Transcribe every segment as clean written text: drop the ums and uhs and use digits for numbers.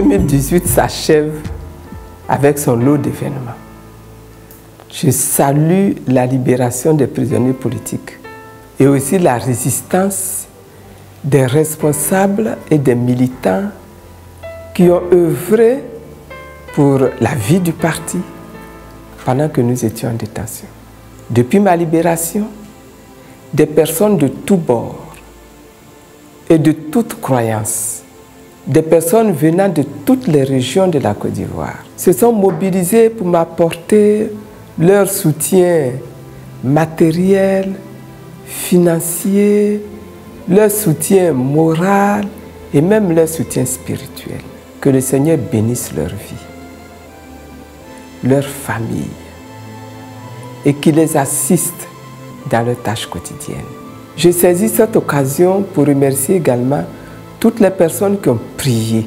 2018 s'achève avec son lot d'événements. Je salue la libération des prisonniers politiques et aussi la résistance des responsables et des militants qui ont œuvré pour la vie du parti pendant que nous étions en détention. Depuis ma libération, des personnes de tous bords et de toutes croyances, des personnes venant de toutes les régions de la Côte d'Ivoire se sont mobilisées pour m'apporter leur soutien matériel, financier, leur soutien moral et même leur soutien spirituel. Que le Seigneur bénisse leur vie, leur famille et qu'il les assiste dans leurs tâches quotidiennes. Je saisis cette occasion pour remercier également toutes les personnes qui ont prié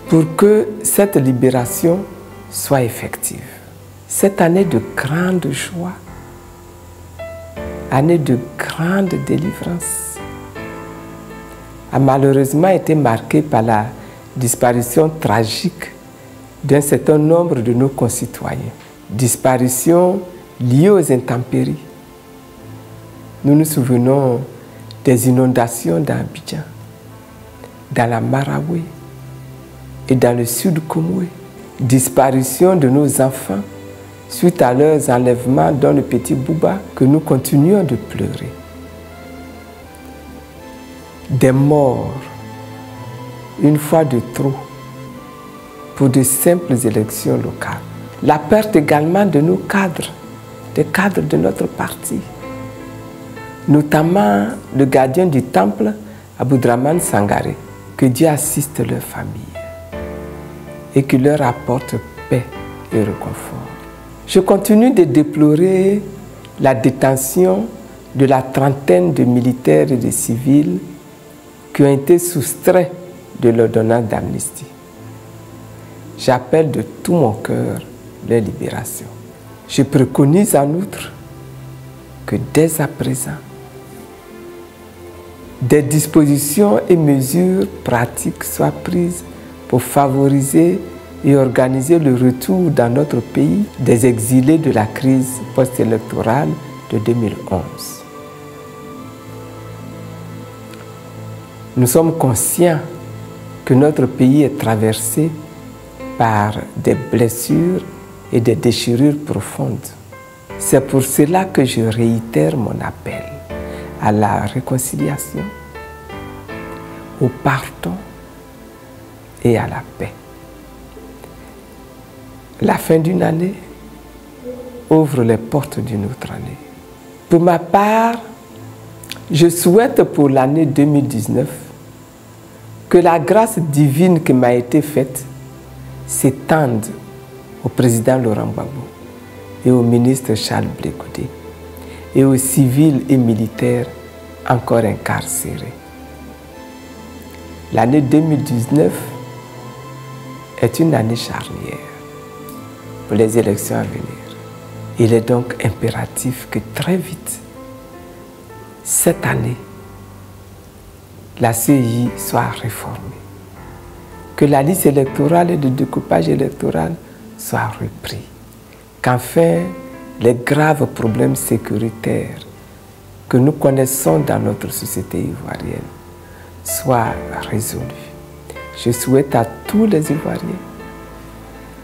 pour que cette libération soit effective. Cette année de grande joie, année de grande délivrance, a malheureusement été marquée par la disparition tragique d'un certain nombre de nos concitoyens. Disparition liée aux intempéries. Nous nous souvenons des inondations dans Abidjan, dans la Marawi et dans le sud Komoué. Disparition de nos enfants suite à leurs enlèvements dans le petit Bouba que nous continuons de pleurer. Des morts, une fois de trop, pour de simples élections locales. La perte également de nos cadres, des cadres de notre parti, notamment le gardien du temple, Aboudraman Sangaré. Que Dieu assiste leur famille et qu'il leur apporte paix et réconfort. Je continue de déplorer la détention de la trentaine de militaires et de civils qui ont été soustraits de l'ordonnance d'amnistie. J'appelle de tout mon cœur leur libération. Je préconise en outre que dès à présent, des dispositions et mesures pratiques soient prises pour favoriser et organiser le retour dans notre pays des exilés de la crise post-électorale de 2011. Nous sommes conscients que notre pays est traversé par des blessures et des déchirures profondes. C'est pour cela que je réitère mon appel à la réconciliation, au pardon et à la paix. La fin d'une année ouvre les portes d'une autre année. Pour ma part, je souhaite pour l'année 2019 que la grâce divine qui m'a été faite s'étende au président Laurent Gbagbo et au ministre Charles Blé Goudé et aux civils et militaires encore incarcérés. L'année 2019 est une année charnière pour les élections à venir. Il est donc impératif que très vite, cette année, la CEI soit réformée, que la liste électorale et le découpage électoral soient repris, qu'enfin les graves problèmes sécuritaires que nous connaissons dans notre société ivoirienne soient résolus. Je souhaite à tous les Ivoiriens,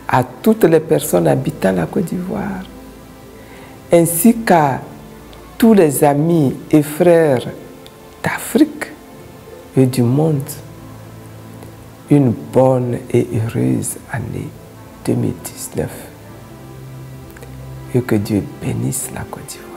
à toutes les personnes habitant la Côte d'Ivoire, ainsi qu'à tous les amis et frères d'Afrique et du monde, une bonne et heureuse année 2019. Et que Dieu bénisse la Côte d'Ivoire.